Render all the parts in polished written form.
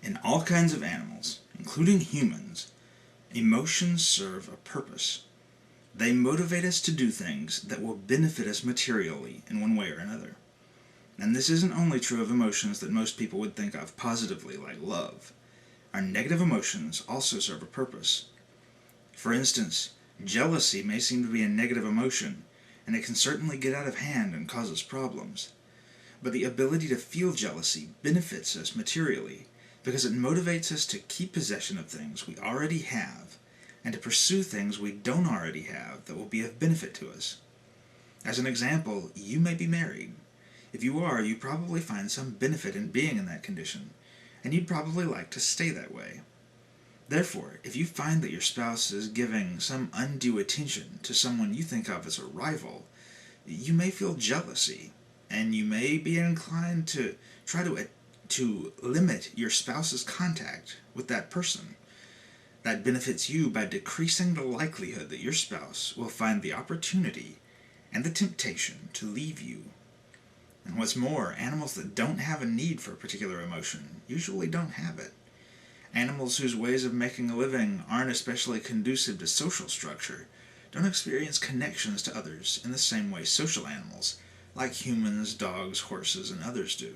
In all kinds of animals, including humans, emotions serve a purpose. They motivate us to do things that will benefit us materially in one way or another. And this isn't only true of emotions that most people would think of positively, like love. Our negative emotions also serve a purpose. For instance, jealousy may seem to be a negative emotion, and it can certainly get out of hand and cause us problems. But the ability to feel jealousy benefits us materially, because it motivates us to keep possession of things we already have, and to pursue things we don't already have that will be of benefit to us. As an example, you may be married. If you are, you probably find some benefit in being in that condition, and you'd probably like to stay that way. Therefore, if you find that your spouse is giving some undue attention to someone you think of as a rival, you may feel jealousy, and you may be inclined to try to limit your spouse's contact with that person. That benefits you by decreasing the likelihood that your spouse will find the opportunity and the temptation to leave you. And what's more, animals that don't have a need for a particular emotion usually don't have it. Animals whose ways of making a living aren't especially conducive to social structure don't experience connections to others in the same way social animals, like humans, dogs, horses, and others do.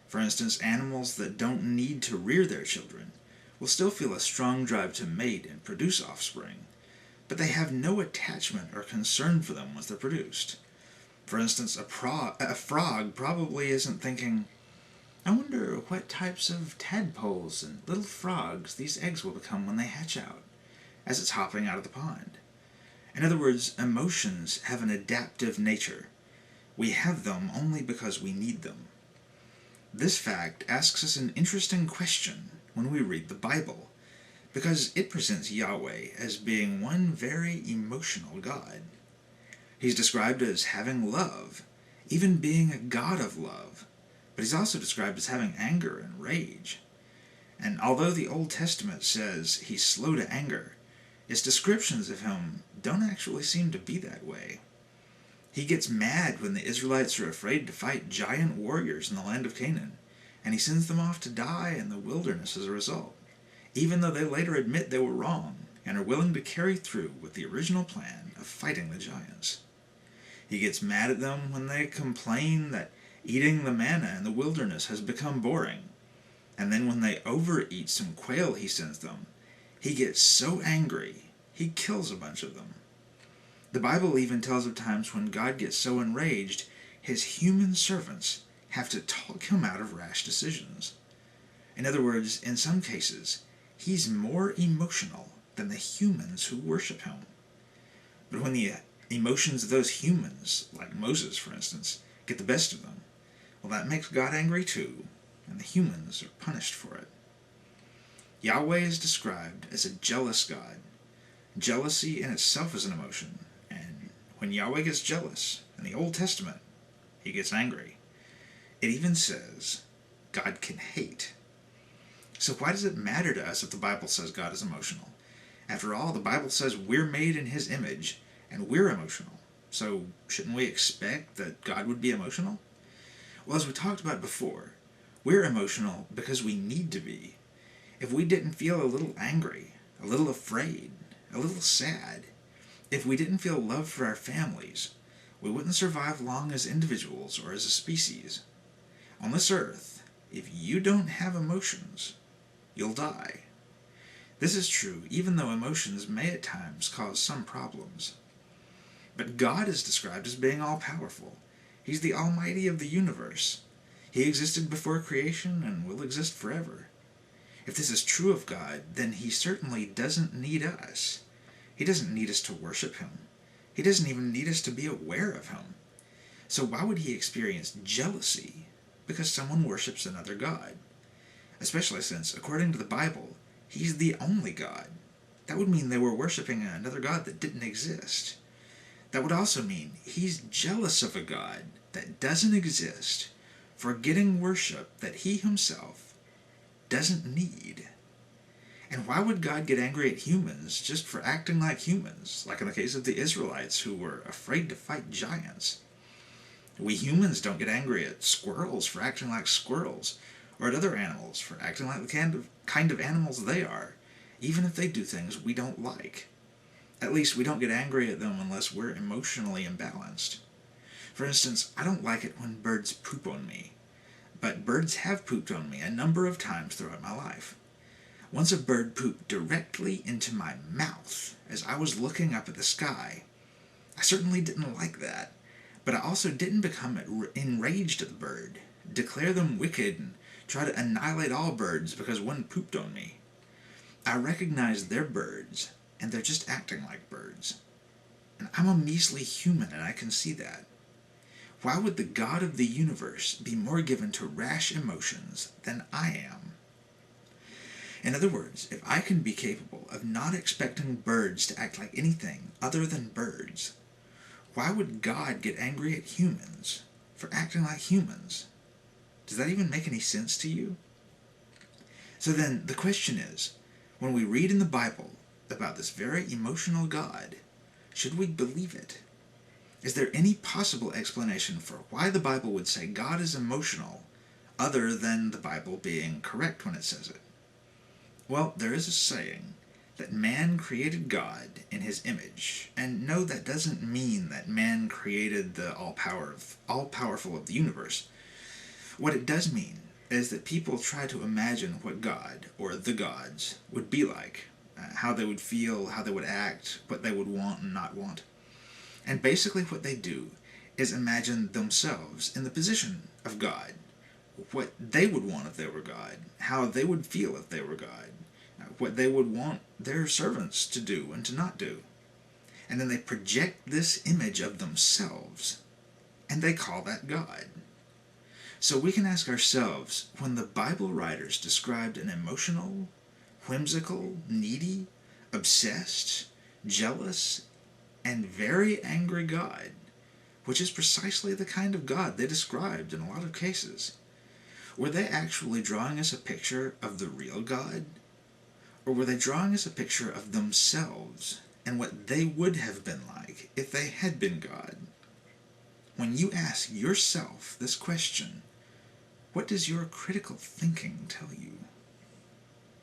For instance, animals that don't need to rear their children will still feel a strong drive to mate and produce offspring, but they have no attachment or concern for them once they're produced. For instance, a frog probably isn't thinking, I wonder what types of tadpoles and little frogs these eggs will become when they hatch out, as it's hopping out of the pond. In other words, emotions have an adaptive nature. We have them only because we need them. This fact asks us an interesting question when we read the Bible, because it presents Yahweh as being one very emotional God. He's described as having love, even being a God of love, but he's also described as having anger and rage. And although the Old Testament says he's slow to anger, its descriptions of him don't actually seem to be that way. He gets mad when the Israelites are afraid to fight giant warriors in the land of Canaan, and he sends them off to die in the wilderness as a result, even though they later admit they were wrong and are willing to carry through with the original plan of fighting the giants. He gets mad at them when they complain that eating the manna in the wilderness has become boring, and then when they overeat some quail he sends them, he gets so angry he kills a bunch of them. The Bible even tells of times when God gets so enraged, his human servants have to talk him out of rash decisions. In other words, in some cases, he's more emotional than the humans who worship him. But when the emotions of those humans, like Moses for instance, get the best of them, well, that makes God angry too, and the humans are punished for it. Yahweh is described as a jealous God. Jealousy in itself is an emotion, and when Yahweh gets jealous, in the Old Testament, he gets angry. It even says God can hate. So why does it matter to us if the Bible says God is emotional? After all, the Bible says we're made in his image, and we're emotional. So shouldn't we expect that God would be emotional? Well, as we talked about before, we're emotional because we need to be. If we didn't feel a little angry, a little afraid, a little sad, if we didn't feel love for our families, we wouldn't survive long as individuals or as a species. On this earth, if you don't have emotions, you'll die. This is true even though emotions may at times cause some problems. But God is described as being all-powerful. He's the Almighty of the universe. He existed before creation and will exist forever. If this is true of God, then he certainly doesn't need us. He doesn't need us to worship him. He doesn't even need us to be aware of him. So why would he experience jealousy because someone worships another god? Especially since, according to the Bible, he's the only God. That would mean they were worshiping another god that didn't exist. That would also mean he's jealous of a God that doesn't exist for getting worship that he himself doesn't need. And why would God get angry at humans just for acting like humans, like in the case of the Israelites who were afraid to fight giants? We humans don't get angry at squirrels for acting like squirrels, or at other animals for acting like the kind of animals they are, even if they do things we don't like. At least we don't get angry at them unless we're emotionally imbalanced. For instance, I don't like it when birds poop on me, but birds have pooped on me a number of times throughout my life. Once a bird pooped directly into my mouth as I was looking up at the sky. I certainly didn't like that, but I also didn't become enraged at the bird, declare them wicked, and try to annihilate all birds because one pooped on me. I recognized they're birds, and they're just acting like birds. And I'm a measly human, and I can see that. Why would the God of the universe be more given to rash emotions than I am? In other words, if I can be capable of not expecting birds to act like anything other than birds, why would God get angry at humans for acting like humans? Does that even make any sense to you? So then, the question is, when we read in the Bible about this very emotional God, should we believe it? Is there any possible explanation for why the Bible would say God is emotional, other than the Bible being correct when it says it? Well, there is a saying that man created God in his image, and no, that doesn't mean that man created the all-powerful of the universe. What it does mean is that people try to imagine what God, or the gods, would be like, how they would feel, how they would act, what they would want and not want. And basically what they do is imagine themselves in the position of God, what they would want if they were God, how they would feel if they were God, what they would want their servants to do and to not do. And then they project this image of themselves, and they call that God. So we can ask ourselves, when the Bible writers described an emotional, whimsical, needy, obsessed, jealous, and very angry God, which is precisely the kind of God they described in a lot of cases, were they actually drawing us a picture of the real God? Or were they drawing us a picture of themselves and what they would have been like if they had been God? When you ask yourself this question, what does your critical thinking tell you?